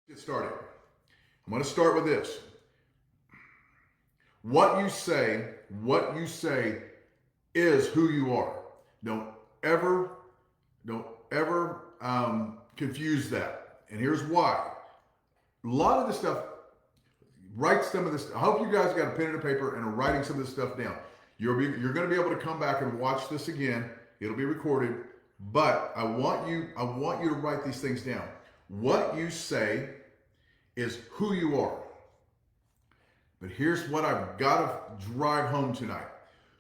Get started. I'm going to start with this. What you say is who you are. Don't ever, don't ever confuse that. And here's why. A lot of this stuff, write some of this. I hope you guys got a pen and a paper and are writing some of this stuff down. You're going to be able to come back and watch this again. It'll be recorded, but I want you to write these things down. What you say is who you are. But here's what I've got to drive home tonight.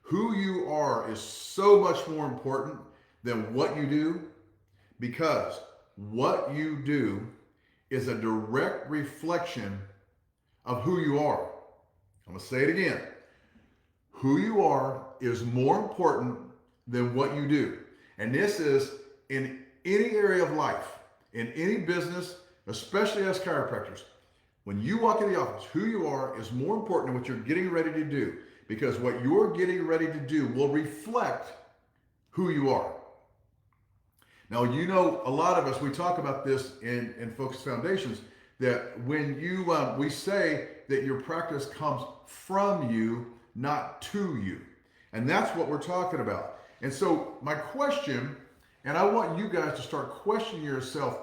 Who you are is so much more important than what you do, because what you do is a direct reflection of who you are. I'm going to say it again. Who you are is more important than what you do. And this is in any area of life, in any business, especially as chiropractors. When you walk in the office, who you are is more important than what you're getting ready to do, because what you're getting ready to do will reflect who you are. Now, you know, a lot of us, we talk about this in Focus Foundations, that when we say that your practice comes from you, not to you. And that's what we're talking about. And so my question, and I want you guys to start questioning yourself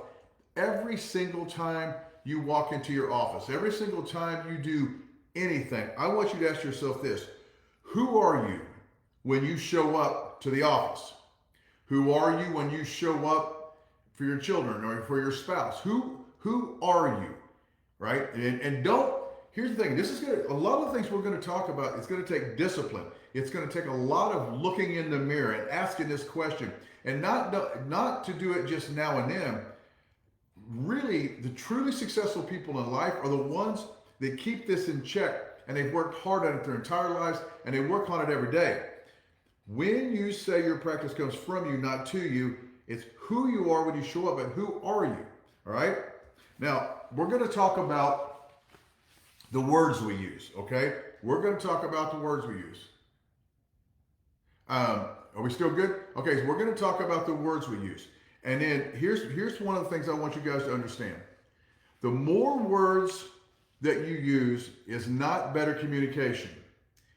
every single time you walk into your office, every single time you do anything. I want you to ask yourself this: who are you when you show up to the office? Who are you when you show up for your children or for your spouse? Who are you, right? And don't, here's the thing, a lot of the things we're going to talk about, it's going to take discipline. It's going to take a lot of looking in the mirror and asking this question, and not to do it just now and then. Really, the truly successful people in life are the ones that keep this in check, and they've worked hard at it their entire lives, and they work on it every day. When you say your practice comes from you, not to you, it's who you are when you show up, and who are you, all right? Now, we're going to talk about the words we use, okay? We're going to talk about the words we use. Are we still good? Okay, so we're going to talk about the words we use. And then here's one of the things I want you guys to understand. The more words that you use is not better communication.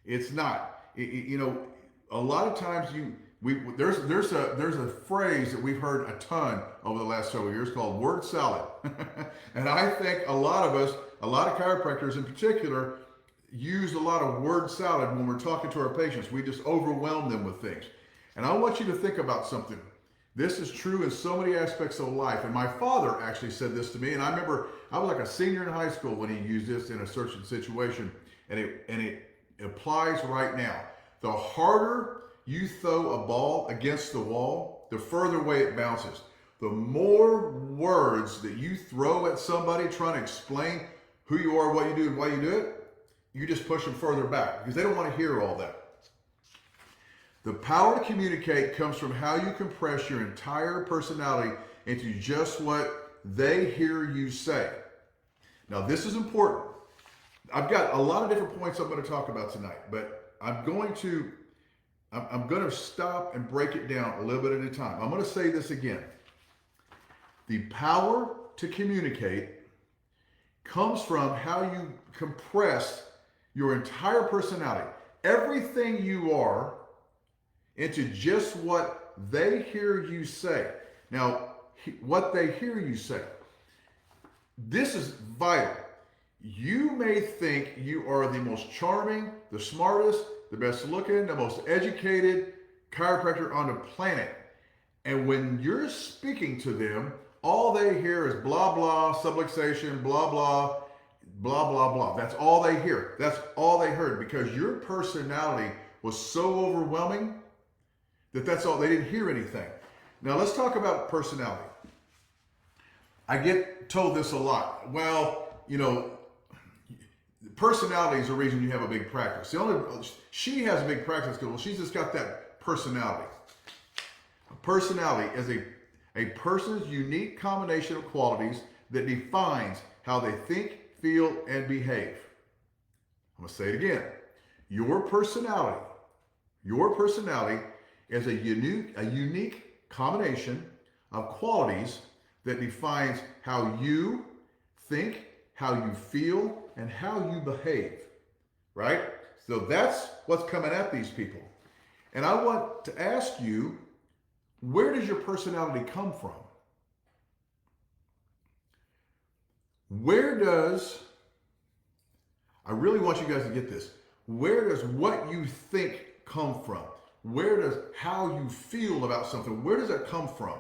It's not. A lot of times there's a phrase that we've heard a ton over the last several years called word salad. And I think a lot of us, a lot of chiropractors in particular, use a lot of word salad when we're talking to our patients. We just overwhelm them with things. And I want you to think about something. This is true in so many aspects of life. And my father actually said this to me. And I remember I was like a senior in high school when he used this in a certain situation. And it applies right now. The harder you throw a ball against the wall, the further away it bounces. The more words that you throw at somebody trying to explain who you are, what you do, and why you do it, you just push them further back because they don't want to hear all that. The power to communicate comes from how you compress your entire personality into just what they hear you say. Now, this is important. I've got a lot of different points I'm going to talk about tonight, but I'm going to stop and break it down a little bit at a time. I'm going to say this again. The power to communicate comes from how you compress your entire personality, everything you are, into just what they hear you say. Now, what they hear you say. This is vital. You may think you are the most charming, the smartest, the best looking, the most educated chiropractor on the planet. And when you're speaking to them, all they hear is blah, blah, subluxation, blah, blah, blah, blah, blah. That's all they hear. That's all they heard, because your personality was so overwhelming that's all. They didn't hear anything. Now let's talk about personality. I get told this a lot. Well, personality is the reason you have a big practice. She has a big practice because, well, she's just got that personality. Personality is a person's unique combination of qualities that defines how they think, feel, and behave. I'm going to say it again. Your personality is a unique combination of qualities that defines how you think, how you feel, and how you behave, right? So that's what's coming at these people. And I want to ask you, where does your personality come from? I really want you guys to get this. Where does what you think come from? Where does how you feel about something, where does that come from?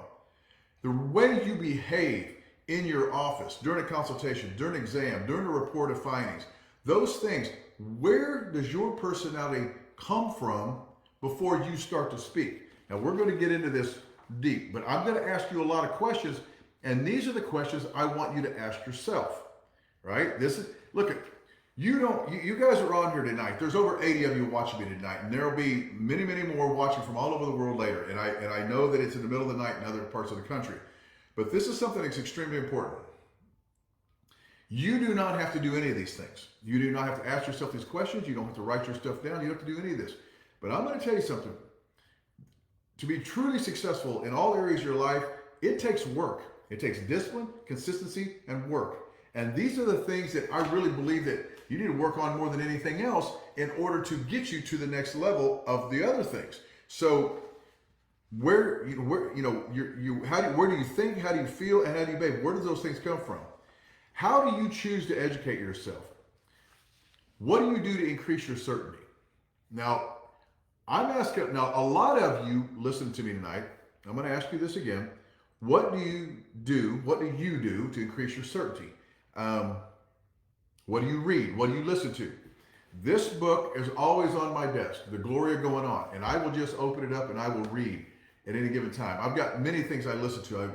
The way you behave in your office, during a consultation, during an exam, during a report of findings, those things, where does your personality come from before you start to speak? Now, we're going to get into this deep, but I'm going to ask you a lot of questions, and these are the questions I want you to ask yourself, right? Look at, you guys are on here tonight. There's over 80 of you watching me tonight, and there'll be many, many more watching from all over the world later. And I know that it's in the middle of the night in other parts of the country. But this is something that's extremely important. You do not have to do any of these things. You do not have to ask yourself these questions. You don't have to write your stuff down. You don't have to do any of this. But I'm going to tell you something. To be truly successful in all areas of your life, it takes work. It takes discipline, consistency, and work. And these are the things that I really believe that you need to work on more than anything else in order to get you to the next level of the other things. So where do you think, how do you feel, and how do you behave? Where do those things come from? How do you choose to educate yourself? What do you do to increase your certainty? Now, I'm asking, a lot of you listen to me tonight. I'm going to ask you this again. What do you do to increase your certainty? What do you read? What do you listen to? This book is always on my desk, The Glory of Going On, and I will just open it up and I will read at any given time. I've got many things I listen to. I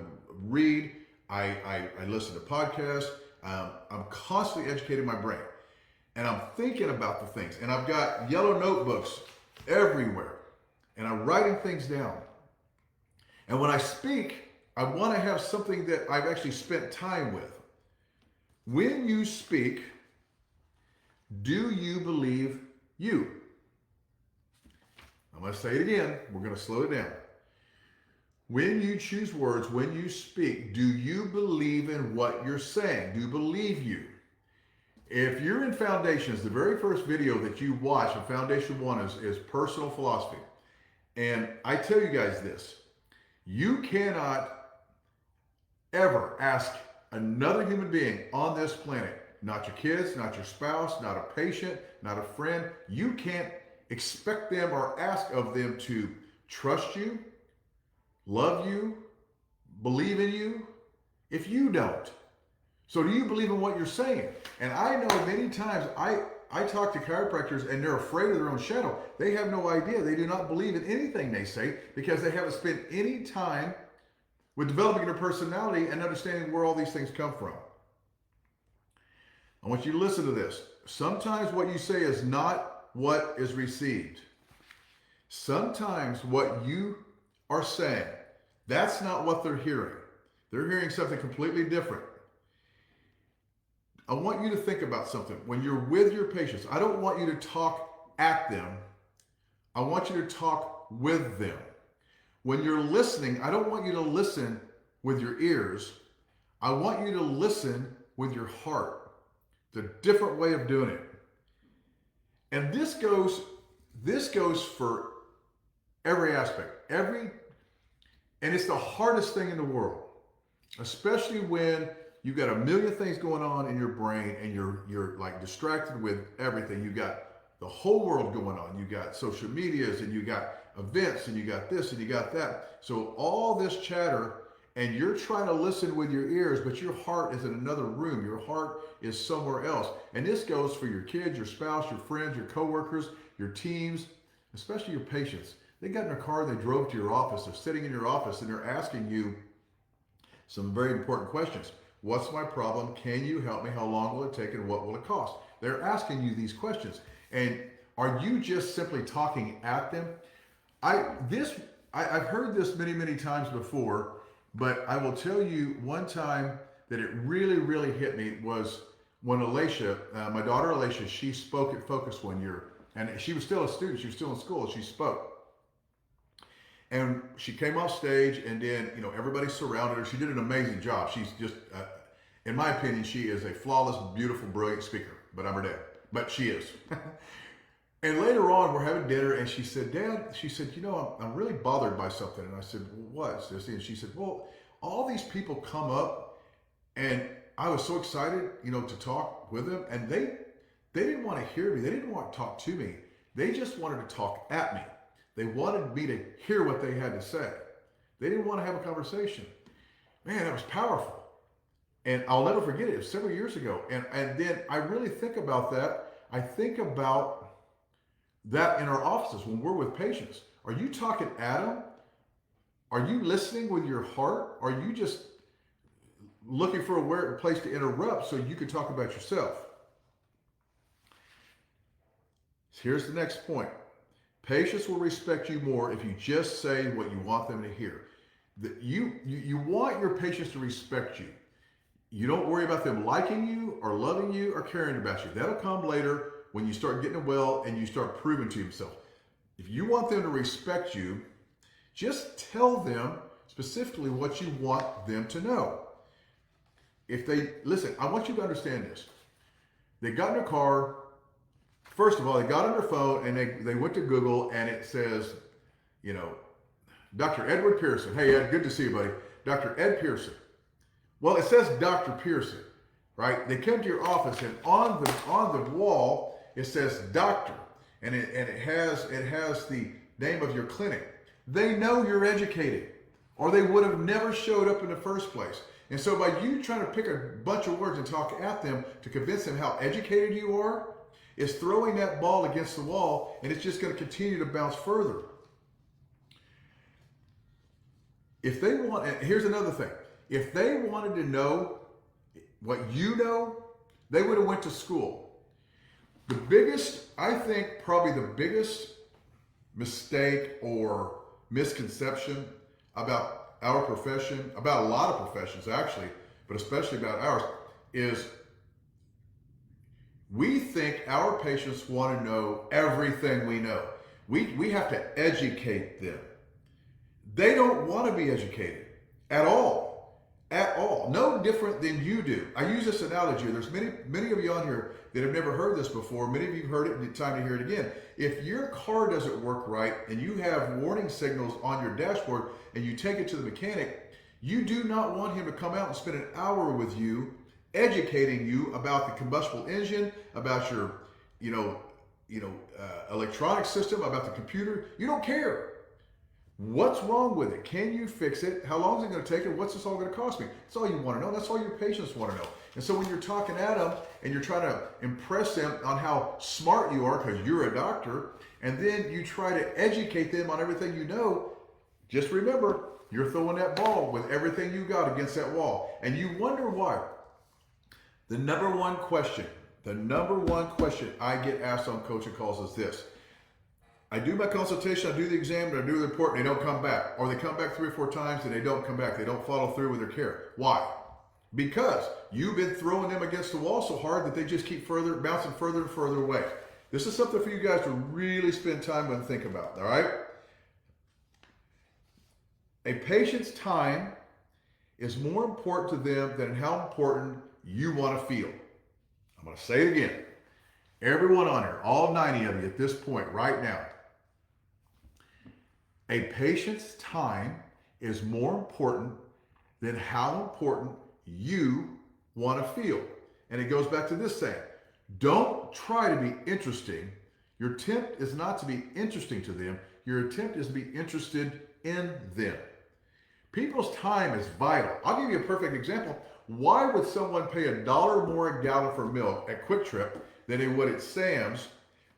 read, I listen to podcasts. I'm constantly educating my brain, and I'm thinking about the things, and I've got yellow notebooks everywhere, and I'm writing things down. And when I speak, I want to have something that I've actually spent time with. When you speak, do you believe you? I'm going to say it again. We're going to slow it down. When you choose words, when you speak, do you believe in what you're saying? Do you believe you? If you're in Foundations, the very first video that you watch in Foundation 1 is personal philosophy. And I tell you guys this, you cannot ever ask another human being on this planet, not your kids, not your spouse, not a patient, not a friend, you can't expect them or ask of them to trust you, love you, believe in you, if you don't. So do you believe in what you're saying? And I know many times I talk to chiropractors and they're afraid of their own shadow. They have no idea. They do not believe in anything they say because they haven't spent any time with developing their personality and understanding where all these things come from. I want you to listen to this. Sometimes what you say is not what is received. Sometimes what you are saying, that's not what they're hearing. They're hearing something completely different. I want you to think about something. When you're with your patients, I don't want you to talk at them. I want you to talk with them. When you're listening, I don't want you to listen with your ears. I want you to listen with your heart. It's a different way of doing it. And this goes for every aspect. And it's the hardest thing in the world, especially when you've got a million things going on in your brain and you're like distracted with everything. You got the whole world going on. You got social medias and you got events and you got this and you got that. So all this chatter and you're trying to listen with your ears, but your heart is in another room. Your heart is somewhere else. And this goes for your kids, your spouse, your friends, your coworkers, your teams, especially your patients. They got in their car, they drove to your office, they're sitting in your office and they're asking you some very important questions. What's my problem? Can you help me? How long will it take and what will it cost? They're asking you these questions. And are you just simply talking at them? I've heard this many, many times before, but I will tell you one time that it really, really hit me was when Alicia, my daughter Alicia, she spoke at Focus one year. And she was still a student. She was still in school. She spoke. And she came off stage and then, everybody surrounded her. She did an amazing job. She's just, In my opinion, she is a flawless, beautiful, brilliant speaker, but I'm her dad. But she is. And later on, we're having dinner, and she said, Dad, she said, you know, I'm really bothered by something. And I said, well, what? And she said, well, all these people come up, and I was so excited, you know, to talk with them, and they didn't want to hear me. They didn't want to talk to me. They just wanted to talk at me. They wanted me to hear what they had to say. They didn't want to have a conversation. Man, that was powerful. And I'll never forget it. It was several years ago. And then I really think about that. I think about that in our offices when we're with patients. Are you talking at them? Are you listening with your heart? Are you just looking for a place to interrupt so you can talk about yourself? Here's the next point. Patients will respect you more if you just say what you want them to hear. You want your patients to respect you. You don't worry about them liking you or loving you or caring about you. That'll come later when you start getting well and you start proving to yourself. If you want them to respect you, just tell them specifically what you want them to know. Listen, I want you to understand this. They got in a car. First of all, they got on their phone and they went to Google, and it says, you know, Dr. Edward Pearson. Hey, Ed, good to see you, buddy. Dr. Ed Pearson. Well, it says Dr. Pearson, right? They come to your office, and on the wall it says doctor, and it has the name of your clinic. They know you're educated, or they would have never showed up in the first place. And so by you trying to pick a bunch of words and talk at them to convince them how educated you are, is throwing that ball against the wall, and it's just going to continue to bounce further. If they want, and here's another thing. If they wanted to know what you know, they would have went to school. The biggest, I think probably the biggest mistake or misconception about our profession, about a lot of professions actually, but especially about ours, is we think our patients want to know everything we know. We have to educate them. They don't want to be educated at all. At all. No different than you do. I use this analogy. There's many of you on here that have never heard this before. Many of you have heard it, and it's time to hear it again. If your car doesn't work right and you have warning signals on your dashboard and you take it to the mechanic, you do not want him to come out and spend an hour with you educating you about the combustible engine, about your, electronic system, about the computer. You don't care. What's wrong with it? Can you fix it? How long is it going to take? And what's this all going to cost me? That's all you want to know. That's all your patients want to know. And so when you're talking at them and you're trying to impress them on how smart you are because you're a doctor, and then you try to educate them on everything you know, just remember, you're throwing that ball with everything you got against that wall. And you wonder why. The number one question I get asked on coaching calls is this. I do my consultation, I do the exam, and I do the report, and they don't come back. Or they come back 3 or 4 times and they don't come back. They don't follow through with their care. Why? Because you've been throwing them against the wall so hard that they just keep bouncing further and further away. This is something for you guys to really spend time with and think about, all right? A patient's time is more important to them than how important you want to feel. I'm going to say it again. Everyone on here, all 90 of you at this point right now, a patient's time is more important than how important you want to feel. And it goes back to this saying, don't try to be interesting. Your attempt is not to be interesting to them. Your attempt is to be interested in them. People's time is vital. I'll give you a perfect example. Why would someone pay $1 more a gallon for milk at Quick Trip than they would at Sam's,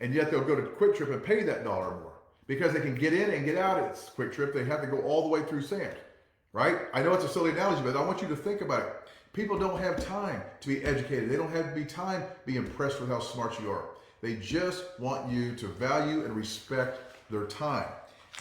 and yet they'll go to Quick Trip and pay that $1 more? Because they can get in and get out at Quick Trip. They have to go all the way through Sam's, right? I know it's a silly analogy, but I want you to think about it. People don't have time to be educated. They don't have to be time to be impressed with how smart you are. They just want you to value and respect their time.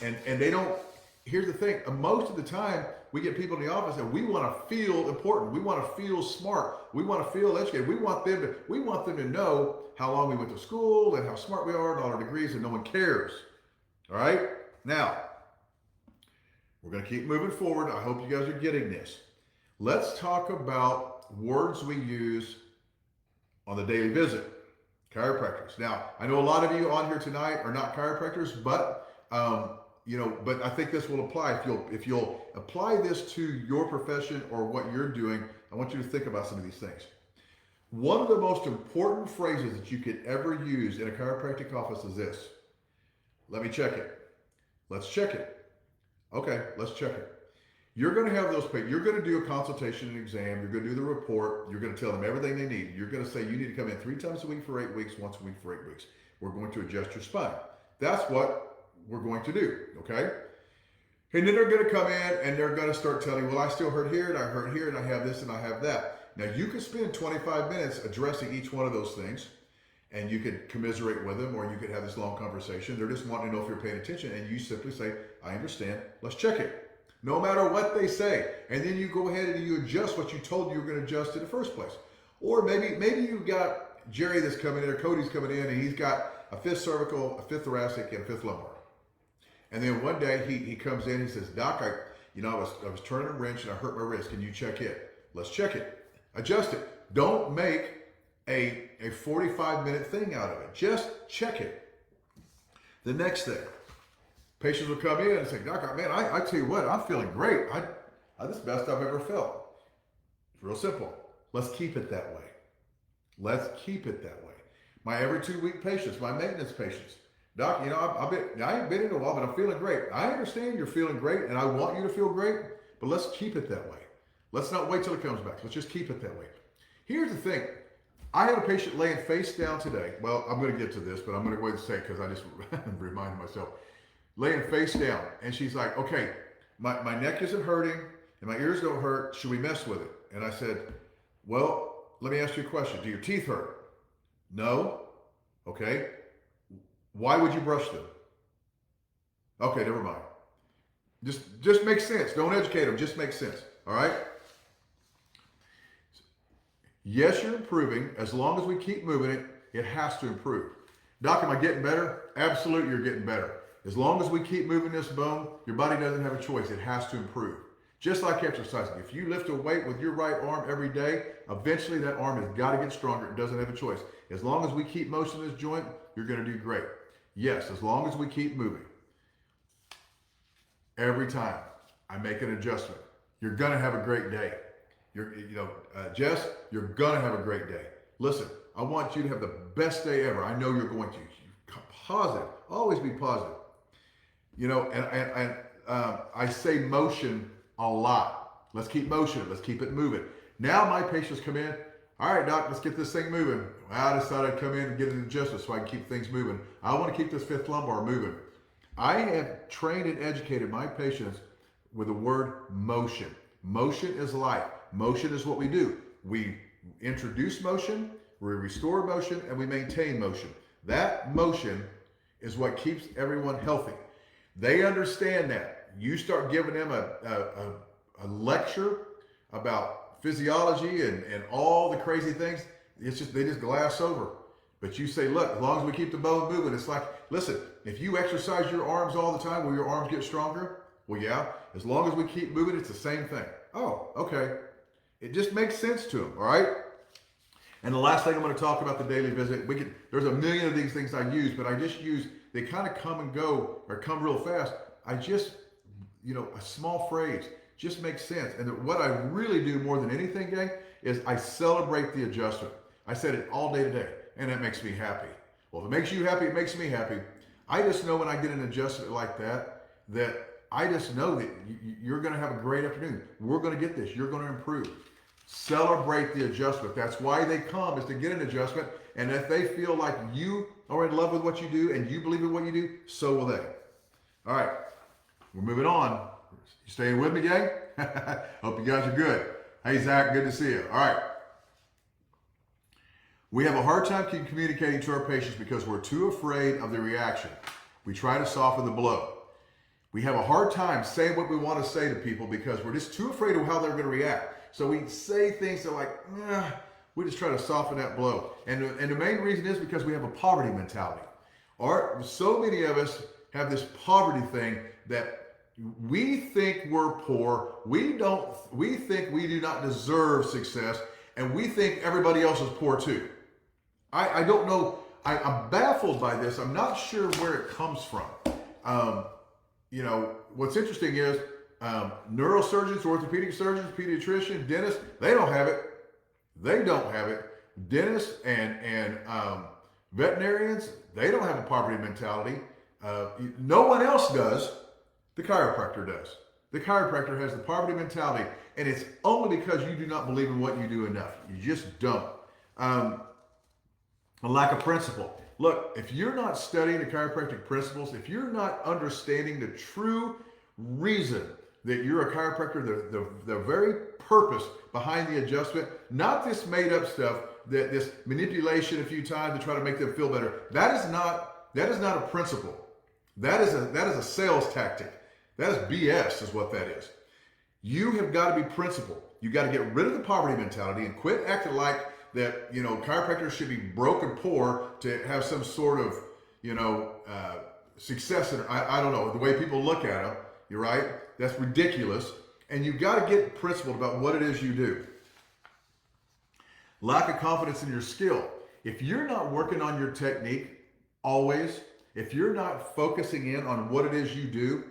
And they don't, here's the thing, most of the time we get people in the office and we want to feel important. We want to feel smart. We want to feel educated. We want them to know how long we went to school and how smart we are and all our degrees, and no one cares. All right? Now, we're going to keep moving forward. I hope you guys are getting this. Let's talk about about words we use on the daily visit. Chiropractors. Now, I know a lot of you on here tonight are not chiropractors, but but I think this will apply. If you'll apply this to your profession or what you're doing, I want you to think about some of these things. One of the most important phrases that you could ever use in a chiropractic office is this. Let me check it. Let's check it. Okay, let's check it. You're going to have those patients. You're going to do a consultation and exam. You're going to do the report. You're going to tell them everything they need. You're going to say you need to come in 3 times a week for 8 weeks, once a week for 8 weeks. We're going to adjust your spine. That's what we're going to do, okay? And then they're going to come in and they're going to start telling you, well, I still hurt here and I hurt here and I have this and I have that. Now, you could spend 25 minutes addressing each one of those things, and you could commiserate with them, or you could have this long conversation. They're just wanting to know if you're paying attention, and you simply say, I understand. Let's check it. No matter what they say. And then you go ahead and you adjust what you told you were going to adjust in the first place. Or maybe you've got Jerry that's coming in, or Cody's coming in, and he's got a 5th cervical, a 5th thoracic, and a 5th lumbar. And then one day he comes in, he says, Doc, I was turning a wrench and I hurt my wrist. Can you check it? Let's check it. Adjust it. Don't make a 45-minute thing out of it. Just check it. The next thing, patients will come in and say, Doc, man, I tell you what, I'm feeling great. This is the best I've ever felt. It's real simple. Let's keep it that way. Let's keep it that way. My every 2-week patients, my maintenance patients, Doc, I ain't been in a while, but I'm feeling great. I understand you're feeling great, and I want you to feel great, but let's keep it that way. Let's not wait till it comes back. Let's just keep it that way. Here's the thing. I had a patient laying face down today. Well, I'm going to get to this, but I'm going to go ahead and say it because I just reminded myself. Laying face down, and she's like, okay, my neck isn't hurting, and my ears don't hurt. Should we mess with it? And I said, well, let me ask you a question. Do your teeth hurt? No. Okay. Why would you brush them? Okay, never mind. Just makes sense. Don't educate them. Just makes sense. All right? Yes, you're improving. As long as we keep moving it, it has to improve. Doc, am I getting better? Absolutely, you're getting better. As long as we keep moving this bone, your body doesn't have a choice. It has to improve. Just like exercising. If you lift a weight with your right arm every day, eventually that arm has got to get stronger. It doesn't have a choice. As long as we keep motion this joint, you're going to do great. Yes, as long as we keep moving. Every time I make an adjustment, you're going to have a great day. Jess, you're going to have a great day. Listen, I want you to have the best day ever. I know you're going to. Positive. Always be positive. I say motion a lot. Let's keep motion. Let's keep it moving. Now my patients come in. All right, Doc, let's get this thing moving. I decided I'd come in and get an adjustment so I can keep things moving. I want to keep this 5th lumbar moving. I have trained and educated my patients with the word motion. Motion is life. Motion is what we do. We introduce motion, we restore motion, and we maintain motion. That motion is what keeps everyone healthy. They understand that. You start giving them a lecture about physiology and all the crazy things, they just glass over. But you say, look, as long as we keep the bone moving, it's like, listen, if you exercise your arms all the time, will your arms get stronger? Well, yeah. As long as we keep moving, it's the same thing. Oh, okay. It just makes sense to them, all right? And the last thing I'm going to talk about the daily visit, there's a million of these things I use, but I just use, they kind of come and go or come real fast. I just, a small phrase just makes sense. And what I really do more than anything, gang, is I celebrate the adjustment. I said it all day today, and it makes me happy. Well, if it makes you happy, it makes me happy. I just know when I get an adjustment like that I just know that you're going to have a great afternoon. We're going to get this. You're going to improve. Celebrate the adjustment. That's why they come, is to get an adjustment. And if they feel like you are in love with what you do and you believe in what you do, so will they. All right. We're moving on. You staying with me, gang? Hope you guys are good. Hey, Zach, good to see you. All right. We have a hard time communicating to our patients because we're too afraid of the reaction. We try to soften the blow. We have a hard time saying what we want to say to people because we're just too afraid of how they're going to react. So we say things that are like, we just try to soften that blow. And the main reason is because we have a poverty mentality. So many of us have this poverty thing that We think we're poor. We think we do not deserve success, and we think everybody else is poor too. I don't know. I'm baffled by this. I'm not sure where it comes from. What's interesting is neurosurgeons, orthopedic surgeons, pediatricians, dentists, they don't have it. They don't have it. Dentists and veterinarians, they don't have a poverty mentality. No one else does. The chiropractor does. The chiropractor has the poverty mentality, and it's only because you do not believe in what you do enough. You just don't. A lack of principle. Look, if you're not studying the chiropractic principles, if you're not understanding the true reason that you're a chiropractor, the very purpose behind the adjustment, not this made up stuff, that this manipulation a few times to try to make them feel better. That is not a principle. That is a sales tactic. That is BS, is what that is. You have got to be principled. You got to get rid of the poverty mentality and quit acting like that, chiropractors should be broke and poor to have some sort of, success. I don't know, the way people look at them, you're right? That's ridiculous. And you've got to get principled about what it is you do. Lack of confidence in your skill. If you're not working on your technique always, if you're not focusing in on what it is you do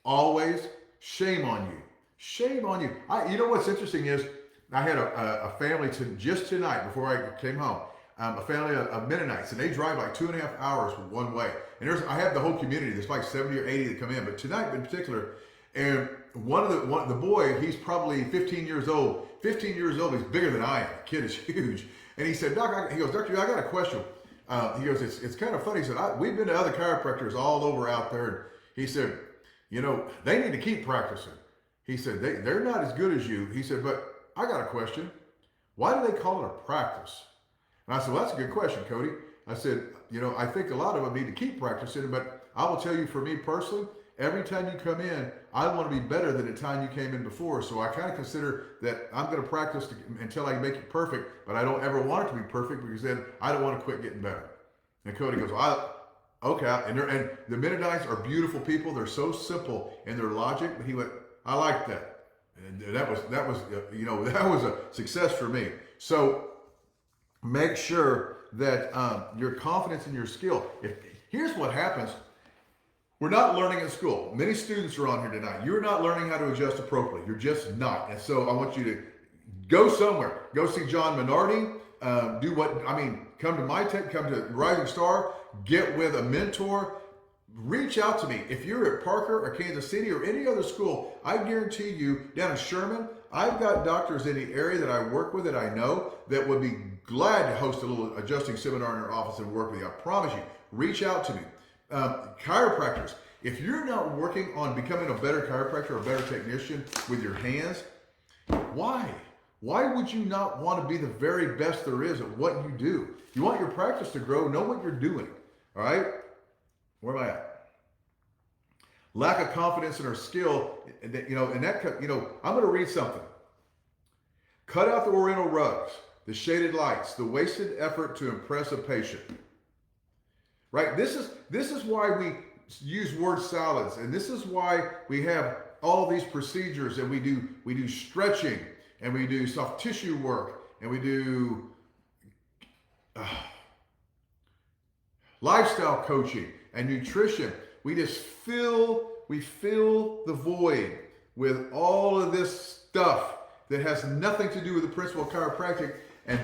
always, shame on you. Shame on you. You know what's interesting is, I had a family just tonight before I came home, a family of Mennonites, and they drive like 2.5 hours one way. And I have the whole community. There's like 70 or 80 that come in, but tonight in particular, and the boy, he's probably 15 years old. 15 years old. He's bigger than I am. The kid is huge. And he said, Doctor, I got a question. He goes, it's kind of funny. He said, we've been to other chiropractors all over out there. And he said, they need to keep practicing. He said, they're not as good as you. He said, but I got a question. Why do they call it a practice? And I said, well, that's a good question, Cody. I said, I think a lot of them need to keep practicing, but I will tell you, for me personally, every time you come in, I want to be better than the time you came in before. So I kind of consider that I'm going to practice until I make it perfect, but I don't ever want it to be perfect, because then I don't want to quit getting better. And Cody goes, okay. And the Mennonites are beautiful people. They're so simple in their logic. But he went, I like that. And that was a success for me. So make sure that your confidence in your skill. Here's what happens. We're not learning at school. Many students are on here tonight. You're not learning how to adjust appropriately. You're just not. And so I want you to go somewhere. Go see John Minardi. Come to my tech, come to Rising Star, get with a mentor. Reach out to me. If you're at Parker or Kansas City or any other school, I guarantee you, down in Sherman, I've got doctors in the area that I work with, that I know, that would be glad to host a little adjusting seminar in their office and work with you. I promise you. Reach out to me. Chiropractors, if you're not working on becoming a better chiropractor or a better technician with your hands, why? Why would you not want to be the very best there is at what you do? You want your practice to grow, know what you're doing. All right? Where am I at? Lack of confidence in our skill, I'm going to read something. Cut out the oriental rugs, the shaded lights, the wasted effort to impress a patient. Right? This is why we use word salads, and this is why we have all these procedures, and we do stretching, and we do soft tissue work, and we do lifestyle coaching and nutrition. We fill the void with all of this stuff that has nothing to do with the principle of chiropractic. And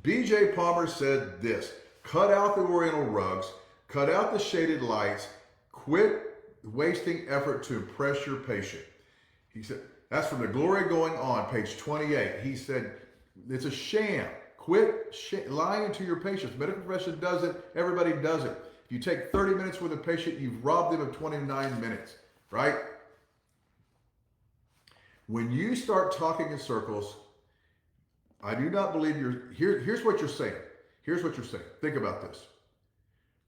B.J. Palmer said this: cut out the oriental rugs, cut out the shaded lights, quit wasting effort to impress your patient. He said, that's from The Glory Going On, page 28. He said, it's a sham. Quit lying to your patients. Medical profession does it. Everybody does it. If you take 30 minutes with a patient, you've robbed them of 29 minutes, right? When you start talking in circles, I do not believe here's what you're saying. Here's what you're saying. Think about this.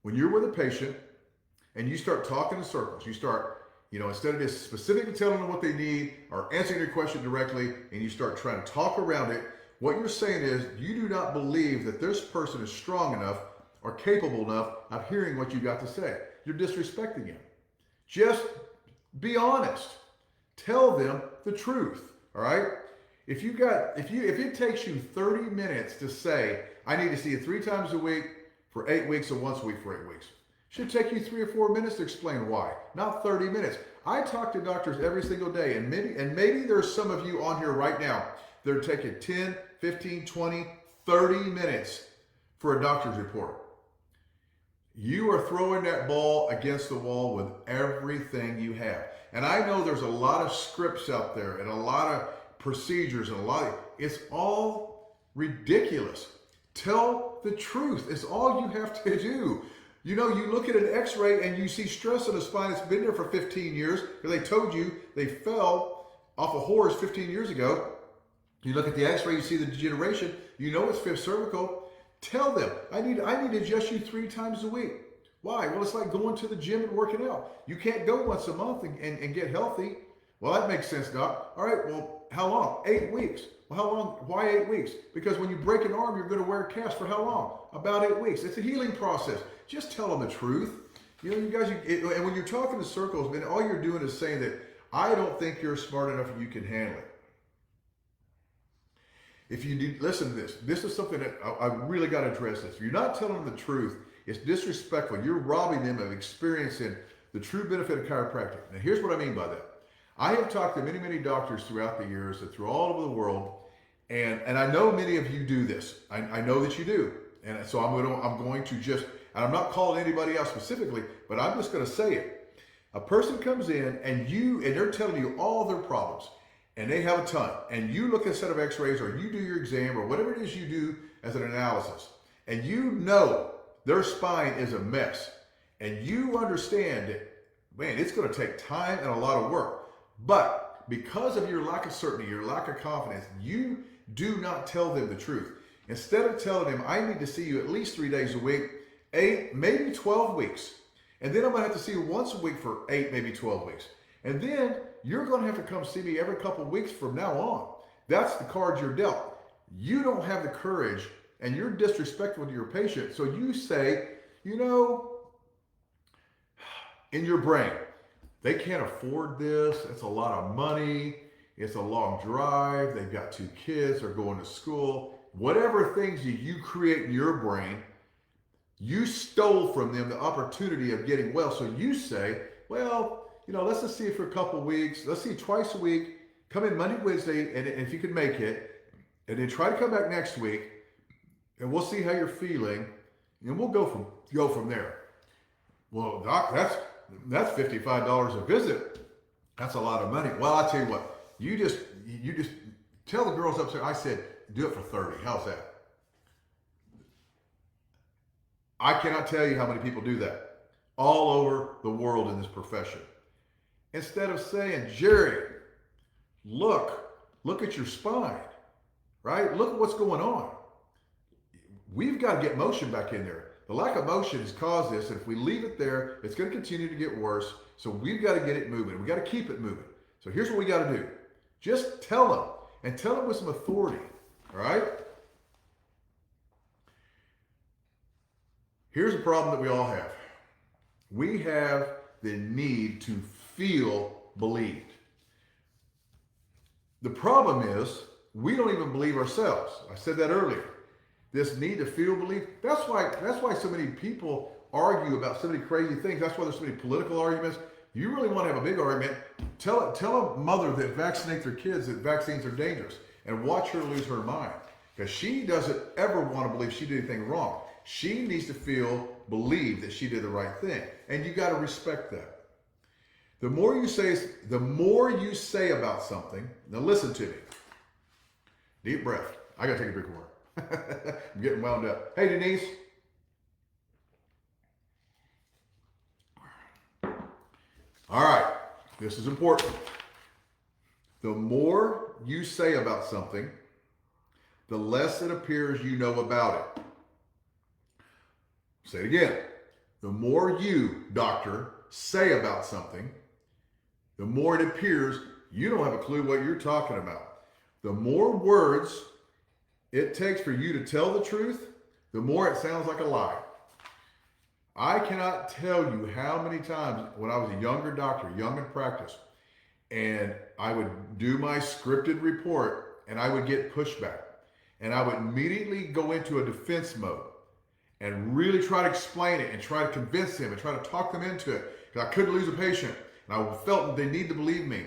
When you're with a patient and you start talking in circles, you start, instead of just specifically telling them what they need or answering their question directly, and you start trying to talk around it, what you're saying is you do not believe that this person is strong enough or capable enough of hearing what you got to say. You're disrespecting him. Just Be honest. Tell them the truth. All right. If it takes you 30 minutes to say, I need to see you 3 times a week for 8 weeks or once a week for 8 weeks, should take you 3 or 4 minutes to explain why, not 30 minutes. I talk to doctors every single day, and maybe there's some of you on here right now that are taking 10, 15, 20, 30 minutes for a doctor's report. You are throwing that ball against the wall with everything you have. And I know there's a lot of scripts out there and a lot of procedures and it's all ridiculous. Tell the truth. It's all you have to do. You know, you look at an x-ray and you see stress in the spine. It's been there for 15 years because they told you they fell off a horse 15 years ago. You look at the x-ray, you see the degeneration. You know it's fifth cervical. Tell them, I need to adjust you 3 times a week. Why? Well, it's like going to the gym and working out. You can't go once a month and get healthy. Well, that makes sense, Doc. All right, well, how long? 8 weeks. Well, how long? Why 8 weeks? Because when you break an arm, you're going to wear a cast for how long? About 8 weeks. It's a healing process. Just tell them the truth. You know, you guys, and when you're talking in circles, man, all you're doing is saying that I don't think you're smart enough and you can handle it. If you do, listen to this. This is something that I really got to address this. If you're not telling them the truth, it's disrespectful. You're robbing them of experiencing the true benefit of chiropractic. Now, here's what I mean by that. I have talked to many, many doctors throughout the years, through all over the world, and I know many of you do this. I know that you do. And so I'm going to just, and I'm not calling anybody out specifically, but I'm just going to say it. A person comes in and they're telling you all their problems. And they have a ton, and you look at a set of x-rays or you do your exam or whatever it is you do as an analysis, and you know their spine is a mess, and you understand that, man, it's going to take time and a lot of work. But because of your lack of certainty, your lack of confidence, you do not tell them the truth. Instead of telling them, I need to see you at least 3 days a week, 8, maybe 12 weeks, and then I'm going to have to see you once a week for 8, maybe 12 weeks. And then you're going to have to come see me every couple of weeks from now on. That's the cards you're dealt. You don't have the courage and you're disrespectful to your patient. So you say, you know, in your brain, they can't afford this. It's a lot of money. It's a long drive. They've got 2 kids. They're going to school. Whatever things you create in your brain, you stole from them the opportunity of getting well. So you say, well, you know, let's just see it for a couple of weeks. Let's see twice a week. Come in Monday, Wednesday, and if you can make it, and then try to come back next week, and we'll see how you're feeling, and we'll go from there. Well, Doc, that's $55 a visit. That's a lot of money. Well, I tell you what, you just tell the girls upstairs. I said, do it for 30. How's that? I cannot tell you how many people do that all over the world in this profession. Instead of saying, Jerry, look at your spine, right? Look at what's going on. We've got to get motion back in there. The lack of motion has caused this, and if we leave it there, it's going to continue to get worse. So we've got to get it moving. We've got to keep it moving. So here's what we got to do. Just tell them, and tell them with some authority, all right? Here's a problem that we all have. We have the need to feel believed. The problem is we don't even believe ourselves. I said that earlier. This need to feel believed. That's why so many people argue about so many crazy things. That's why there's so many political arguments. You really want to have a big argument, tell a mother that vaccinates her kids that vaccines are dangerous and watch her lose her mind. Because she doesn't ever want to believe she did anything wrong. She needs to believe that she did the right thing. And you got to respect that. The more you say about something, now listen to me. Deep breath. I got to take a drink of water. I'm getting wound up. Hey, Denise. All right. This is important. The more you say about something, the less it appears you know about it. Say it again. The more you, doctor, say about something, the more it appears you don't have a clue what you're talking about. The more words it takes for you to tell the truth, the more it sounds like a lie. I cannot tell you how many times when I was a younger doctor, young in practice, and I would do my scripted report and I would get pushback. And I would immediately go into a defense mode and really try to explain it and try to convince them and try to talk them into it because I couldn't lose a patient. And I felt they need to believe me.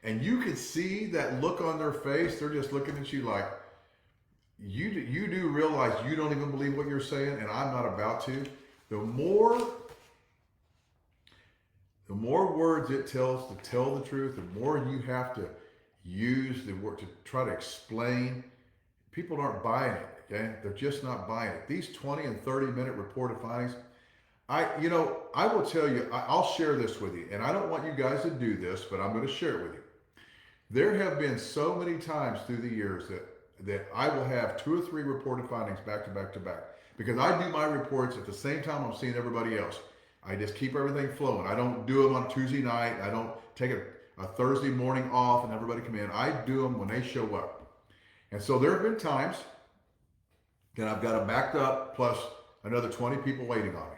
And you could see that look on their face. They're just looking at you like, you do realize you don't even believe what you're saying, and I'm not about to. The more words it tells to tell the truth, the more you have to use the word to try to explain. People aren't buying it. Okay, they're just not buying it. These 20 and 30-minute reported findings. I will tell you. I'll share this with you, and I don't want you guys to do this, but I'm going to share it with you. There have been so many times through the years that I will have 2 or 3 reported findings back to back to back because I do my reports at the same time I'm seeing everybody else. I just keep everything flowing. I don't do them on Tuesday night. I don't take a Thursday morning off and everybody come in. I do them when they show up. And so there have been times that I've got them backed up plus another 20 people waiting on me.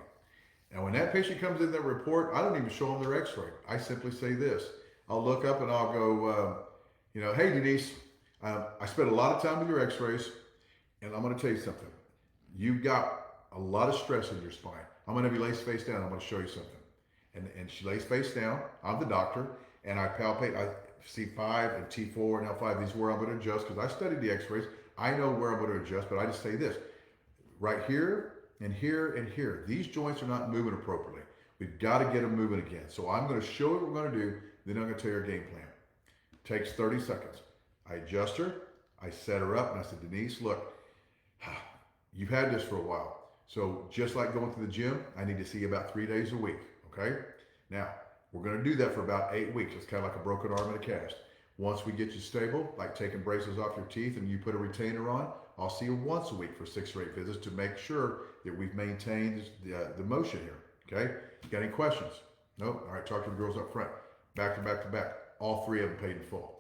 And when that patient comes in their report, I don't even show them their x-ray. I simply say this. I'll look up and I'll go, hey, Denise, I spent a lot of time with your x-rays, and I'm going to tell you something. You've got a lot of stress in your spine. I'm going to have you lay face down. I'm going to show you something. And she lays face down. I'm the doctor, and I palpate. I C5 and T4 and L5. These are where I'm going to adjust because I studied the x-rays. I know where I'm going to adjust, but I just say this. Right here and here and here. These joints are not moving appropriately. We've got to get them moving again. So I'm going to show you what we're going to do. Then I'm going to tell you our game plan. It takes 30 seconds. I adjust her. I set her up, and I said, Denise, look, you've had this for a while. So just like going to the gym, I need to see you about 3 days a week, okay? Now, we're going to do that for about 8 weeks. It's kind of like a broken arm in a cast. Once we get you stable, like taking braces off your teeth and you put a retainer on, I'll see you once a week for 6 or 8 visits to make sure that we've maintained the motion here, okay? You got any questions? Nope. All right, talk to the girls up front. Back to back to back. All 3 of them paid in full.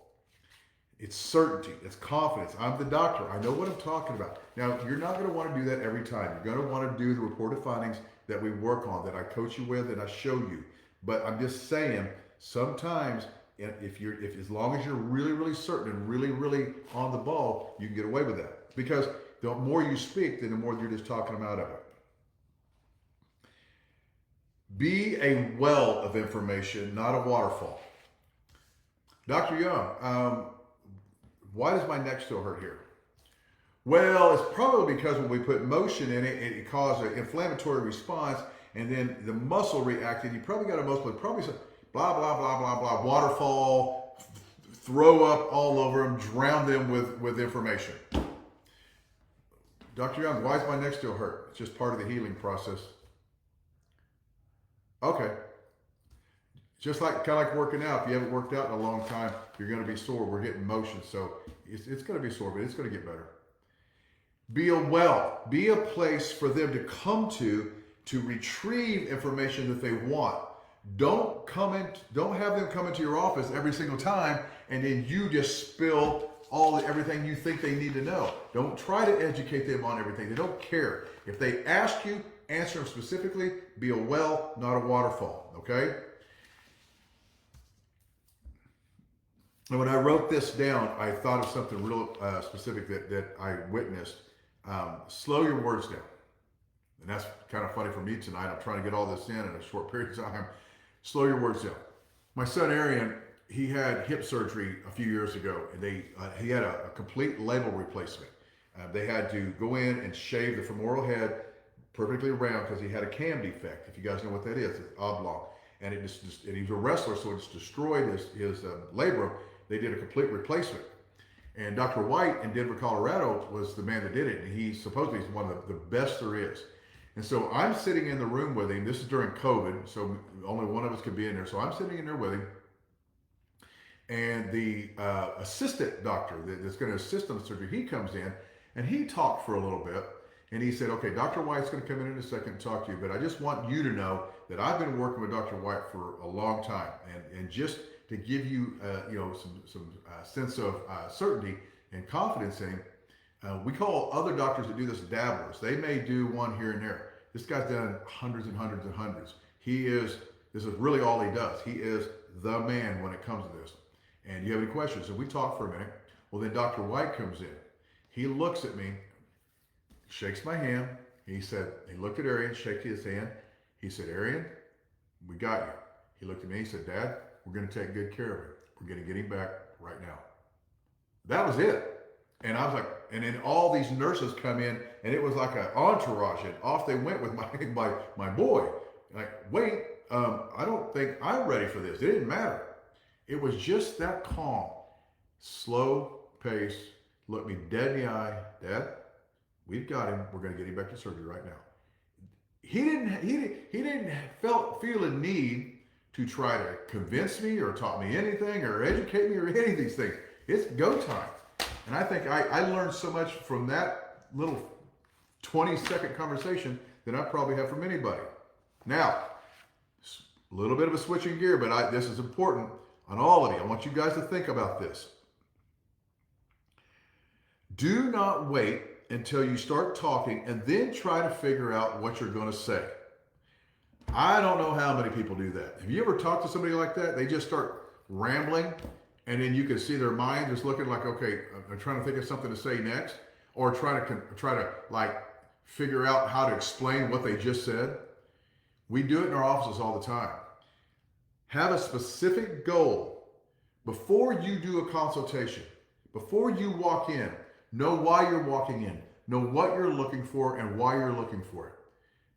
It's certainty. It's confidence. I'm the doctor. I know what I'm talking about. Now, you're not going to want to do that every time. You're going to want to do the reported findings that we work on, that I coach you with, and I show you. But I'm just saying, sometimes, if as long as you're really, really certain and really, really on the ball, you can get away with that. Because the more you speak, then the more you're just talking them out of it. Be a well of information, not a waterfall. Dr. Young, why does my neck still hurt here? Well, it's probably because when we put motion in it, it caused an inflammatory response, and then the muscle reacted. You probably got a muscle, probably some blah, blah, blah, blah, blah, waterfall, throw up all over them, drown them with information. Dr. Young, why does my neck still hurt? It's just part of the healing process. Okay. Just like kind of like working out. If you haven't worked out in a long time, you're going to be sore. We're getting motion, so it's going to be sore, but it's going to get better. Be a well. Be a place for them to come to retrieve information that they want. Don't have them come into your office every single time and then you just spill everything you think they need to know. Don't try to educate them on everything. They don't care. If they ask you, answer them specifically. Be a well, not a waterfall. Okay? And when I wrote this down, I thought of something real specific that I witnessed. Slow your words down. And that's kind of funny for me tonight. I'm trying to get all this in a short period of time. Slow your words down. My son Arian, he had hip surgery a few years ago, and he had a complete label replacement. They had to go in and shave the femoral head perfectly round because he had a cam defect. If you guys know what that is, it's oblong. And and he was a wrestler, so it's destroyed his labrum. They did a complete replacement. And Dr. White in Denver, Colorado was the man that did it. And he supposedly is one of the best there is. And so I'm sitting in the room with him. This is during COVID, so only one of us could be in there. So I'm sitting in there with him. And the assistant doctor that's going to assist on the surgery, he comes in and he talked for a little bit. And he said, okay, Dr. White's going to come in a second and talk to you, but I just want you to know that I've been working with Dr. White for a long time. And just to give you, some sense of certainty and confidence in him, we call other doctors that do this dabblers. They may do one here and there. This guy's done hundreds and hundreds and hundreds. This is really all he does. He is the man when it comes to this. And you have any questions? So we talk for a minute. Well, then Dr. White comes in. He looks at me, shakes my hand. He looked at Arian, shook his hand. He said, Arian, we got you. He looked at me, he said, Dad, we're going to take good care of him. We're going to get him back right now. That was it. And I was like, and then all these nurses come in, and it was like an entourage, and off they went with my boy. Like, wait, I don't think I'm ready for this. It didn't matter. It was just that calm, slow pace, looked me dead in the eye. Dad, we've got him. We're going to get him back to surgery right now. He didn't feel a need to try to convince me or taught me anything or educate me or any of these things. It's go time. And I think I learned so much from that little 20-second conversation that I probably have from anybody. Now, a little bit of a switching gear, but this is important on all of you. I want you guys to think about this. Do not wait until you start talking and then try to figure out what you're going to say. I don't know how many people do that. Have you ever talked to somebody like that? They just start rambling, and then you can see their mind just looking like, okay, I'm trying to think of something to say next, or try to like figure out how to explain what they just said. We do it in our offices all the time. Have a specific goal before you do a consultation. Before you walk in, know why you're walking in. Know what you're looking for and why you're looking for it.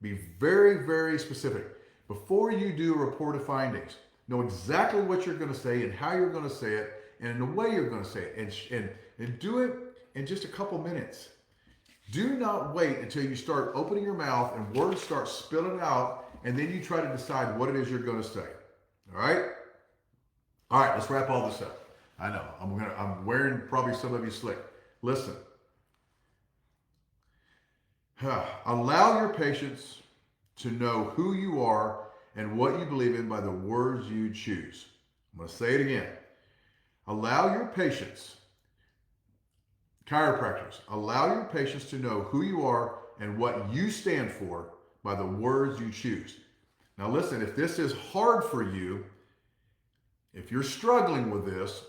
Be very, very specific. Before you do a report of findings, know exactly what you're going to say and how you're going to say it and the way you're going to say it. And do it in just a couple minutes. Do not wait until you start opening your mouth and words start spilling out, and then you try to decide what it is you're going to say. All right? All right, let's wrap all this up. I know, I'm wearing probably some of you slick. Listen. Allow your patients to know who you are and what you believe in by the words you choose. I'm going to say it again. Allow your patients, chiropractors, allow your patients to know who you are and what you stand for by the words you choose. Now listen, if this is hard for you, if you're struggling with this,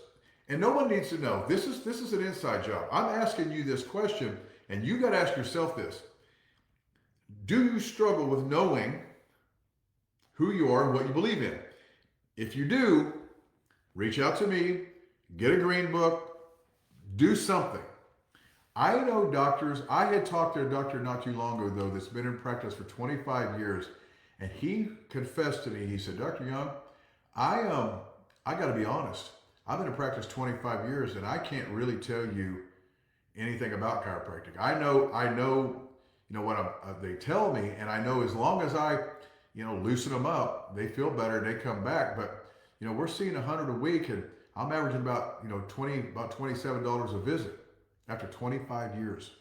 and no one needs to know, this is an inside job. I'm asking you this question, and you got to ask yourself this. Do you struggle with knowing who you are and what you believe in? If you do, reach out to me, get a green book, do something. I know doctors. I had talked to a doctor not too long ago that's been in practice for 25 years, and he confessed to me. He said, Dr. Young, I got to be honest. I've been in practice 25 years, and I can't really tell you anything about chiropractic. I know, what they tell me, and I know as long as I, loosen them up, they feel better and they come back. But we're seeing 100 a week, and I'm averaging about $27 a visit after 25 years.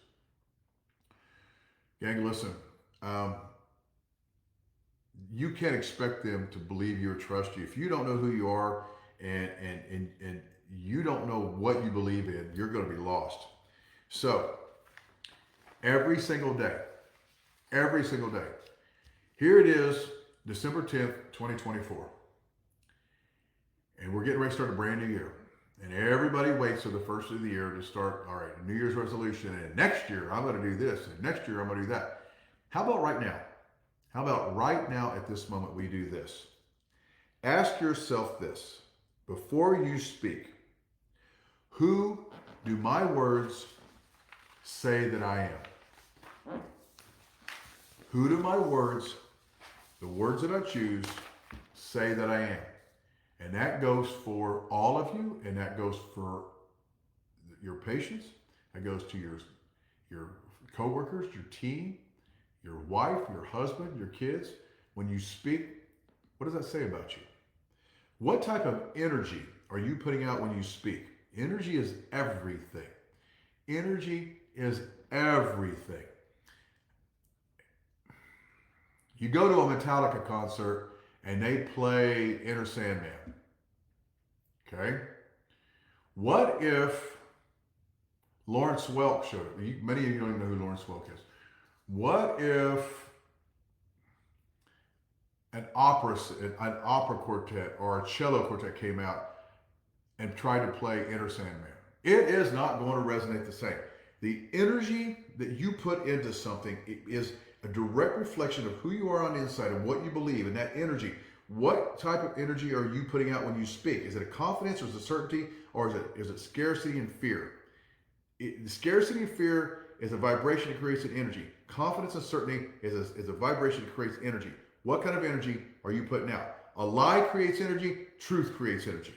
Gang, listen, you can't expect them to believe you or trust you if you don't know who you are and you don't know what you believe in. You're going to be lost. So every single day, here it is, December 10th, 2024. And we're getting ready to start a brand new year. And everybody waits till the first of the year to start, all right, a New Year's resolution. And next year, I'm going to do this. And next year, I'm going to do that. How about right now? How about right now at this moment, we do this? Ask yourself this before you speak. Who do my words say that I am? Who do my words, the words that I choose, say that I am? And that goes for all of you, and that goes for your patients, that goes to your coworkers, your team, your wife, your husband, your kids. When you speak, what does that say about you? What type of energy are you putting out when you speak? Energy is everything. Energy is everything. You go to a Metallica concert and they play Enter Sandman. Okay? What if Lawrence Welk showed up? Many of you don't even know who Lawrence Welk is. What if an opera quartet or a cello quartet came out and tried to play Enter Sandman. It is not going to resonate the same. The energy that you put into something is a direct reflection of who you are on the inside and what you believe. And that energy, what type of energy are you putting out when you speak? Is it a confidence, or is it certainty, or is it scarcity and fear? Scarcity and fear is a vibration that creates an energy. Confidence and certainty is a vibration that creates energy. What kind of energy are you putting out? A lie creates energy. Truth creates energy.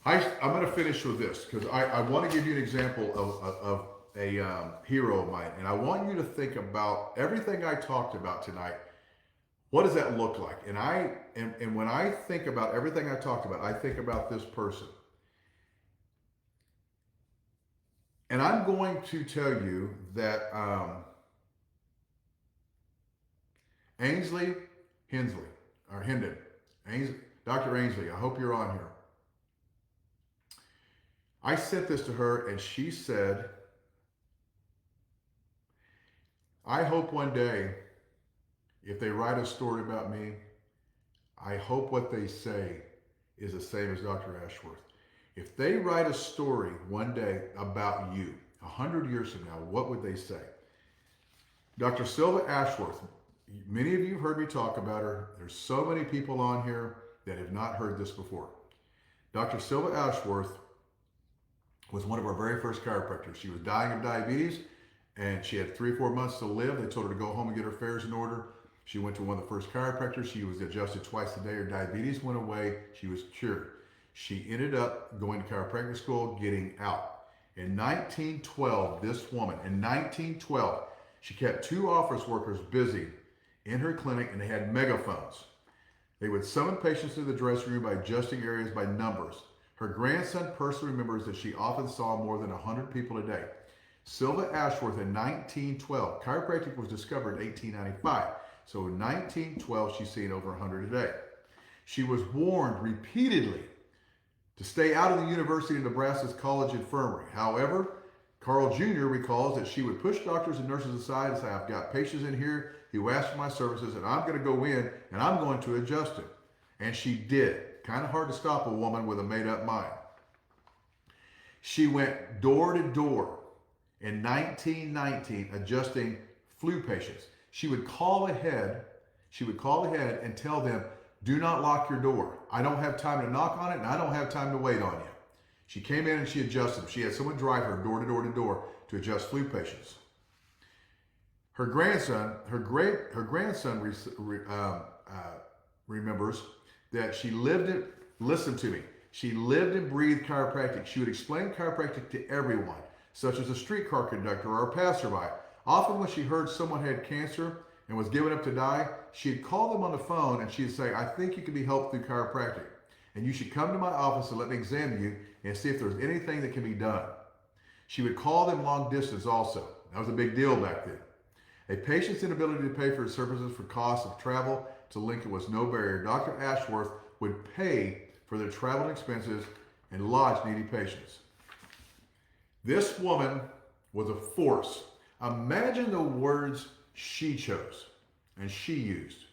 I'm going to finish with this because I want to give you an example of a hero of mine. And I want you to think about everything I talked about tonight. What does that look like? And when I think about everything I talked about, I think about this person. And I'm going to tell you that Ainsley Hensley, or Hendon, Dr. Ainsley, I hope you're on here. I sent this to her and she said, I hope one day, if they write a story about me, I hope what they say is the same as Dr. Ashworth. If they write a story one day about you, 100 years from now, what would they say? Dr. Silva Ashworth, many of you have heard me talk about her. There's so many people on here that have not heard this before. Dr. Silva Ashworth was one of our very first chiropractors. She was dying of diabetes and she had 3 or 4 months to live. They told her to go home and get her affairs in order. She went to one of the first chiropractors. She was adjusted twice a day. Her diabetes went away. She was cured. She ended up going to chiropractic school, getting out. In 1912, this woman, in 1912, she kept 2 office workers busy in her clinic and they had megaphones. They would summon patients to the dressing room by adjusting areas by numbers. Her grandson personally remembers that she often saw more than 100 people a day. Silva Ashworth in 1912, chiropractic was discovered in 1895. So in 1912, she's seen over 100 a day. She was warned repeatedly to stay out of the University of Nebraska's college infirmary. However, Carl Jr. recalls that she would push doctors and nurses aside and say, I've got patients in here who asked for my services and I'm going to go in and I'm going to adjust it. And she did. Kind of hard to stop a woman with a made-up mind. She went door to door in 1919 adjusting flu patients. She would call ahead and tell them, do not lock your door. I don't have time to knock on it and I don't have time to wait on you. She came in and she adjusted. She had someone drive her door to door to door to adjust flu patients. Her grandson remembers that she listen to me, she lived and breathed chiropractic. She would explain chiropractic to everyone, such as a streetcar conductor or a passerby. Often when she heard someone had cancer and was given up to die, she'd call them on the phone and she'd say, I think you can be helped through chiropractic. And you should come to my office and let me examine you and see if there's anything that can be done. She would call them long distance also. That was a big deal back then. A patient's inability to pay for his services for costs of travel to Lincoln was no barrier. Dr. Ashworth would pay for their travel expenses and lodge needy patients. This woman was a force. Imagine the words she chose and she used.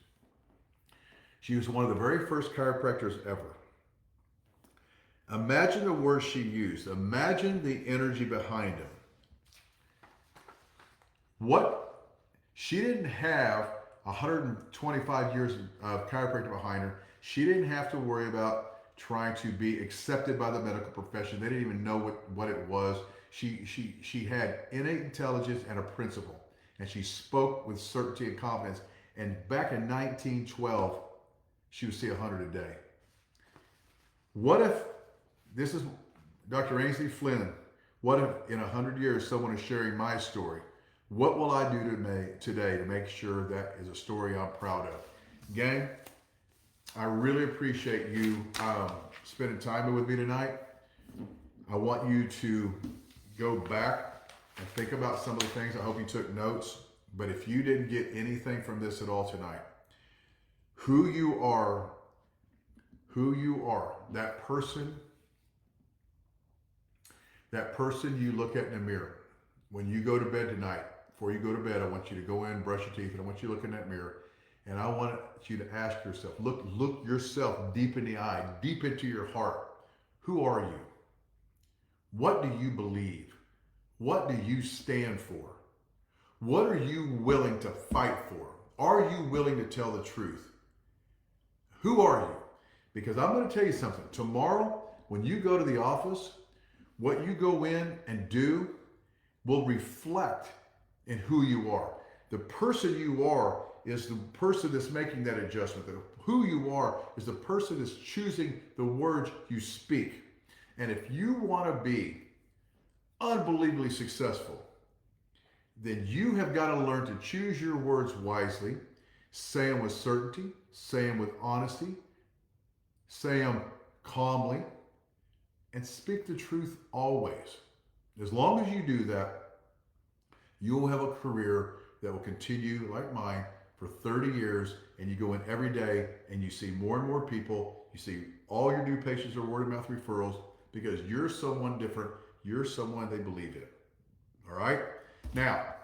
She was one of the very first chiropractors ever. Imagine the words she used. Imagine the energy behind them. She didn't have 125 years of chiropractic behind her. She didn't have to worry about trying to be accepted by the medical profession. They didn't even know what it was. She had innate intelligence and a principle. And she spoke with certainty and confidence. And back in 1912, she would see 100 a day. What if, this is Dr. Ainsley Flynn, what if in 100 years someone is sharing my story? What will I do today to make sure that is a story I'm proud of? Gang, I really appreciate you spending time with me tonight. I want you to go back and think about some of the things. I hope you took notes. But if you didn't get anything from this at all tonight, who you are, that person you look at in the mirror when you go to bed tonight, before you go to bed, I want you to go in, brush your teeth, and I want you to look in that mirror. And I want you to ask yourself, look yourself deep in the eye, deep into your heart. Who are you? What do you believe? What do you stand for? What are you willing to fight for? Are you willing to tell the truth? Who are you? Because I'm going to tell you something. Tomorrow, when you go to the office, what you go in and do will reflect in who you are. The person you are is the person that's making that adjustment. Who you are is the person that's choosing the words you speak. And if you want to be unbelievably successful, then you have got to learn to choose your words wisely, say them with certainty, say them with honesty, say them calmly, and speak the truth always. As long as you do that, you will have a career that will continue like mine for 30 years, and you go in every day and you see more and more people. You see all your new patients are word of mouth referrals because you're someone different. You're someone they believe in. All right? Now,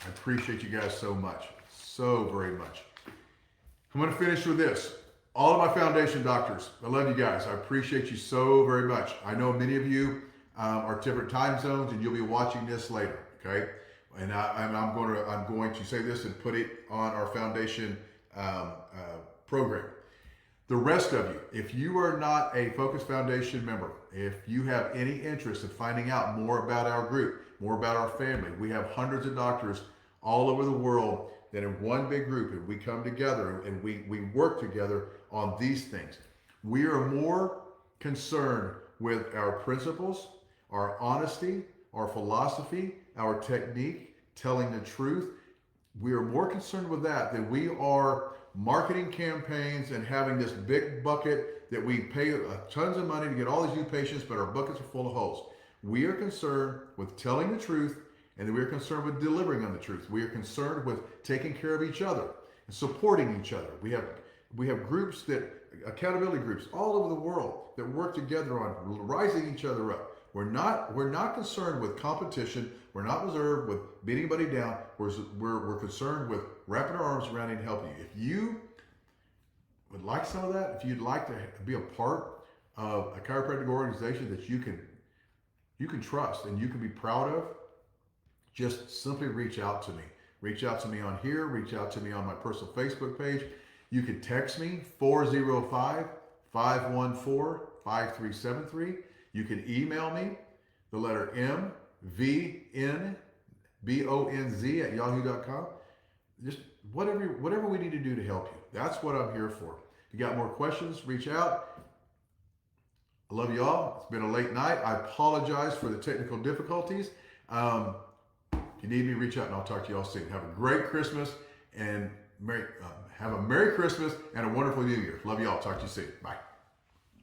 I appreciate you guys so much, so very much. I'm going to finish with this. All of my foundation doctors, I love you guys. I appreciate you so very much. I know many of you are different time zones, and you'll be watching this later. Okay, and I'm going to say this and put it on our foundation program. The rest of you, if you are not a Focus Foundation member, if you have any interest in finding out more about our group, more about our family, we have hundreds of doctors all over the world that in one big group, and we come together and we work together on these things. We are more concerned with our principles, our honesty, our philosophy, our technique, telling the truth. We are more concerned with that than we are marketing campaigns and having this big bucket that we pay tons of money to get all these new patients, but our buckets are full of holes. We are concerned with telling the truth, and then we are concerned with delivering on the truth. We are concerned with taking care of each other and supporting each other. We have groups accountability groups all over the world that work together on rising each other up. We're not concerned with competition. We're not reserved with beating anybody down. We're concerned with wrapping our arms around you and helping you. If you would like some of that, if you'd like to be a part of a chiropractic organization that you can trust and you can be proud of, just simply reach out to me. Reach out to me on here. Reach out to me on my personal Facebook page. You can text me 405-514-5373. You can email me, the letter mvnbonz@yahoo.com. Just whatever we need to do to help you. That's what I'm here for. If you got more questions, reach out. I love you all. It's been a late night. I apologize for the technical difficulties. If you need me, reach out and I'll talk to you all soon. Have a great Christmas and have a Merry Christmas and a wonderful New Year. Love you all. Talk to you soon. Bye.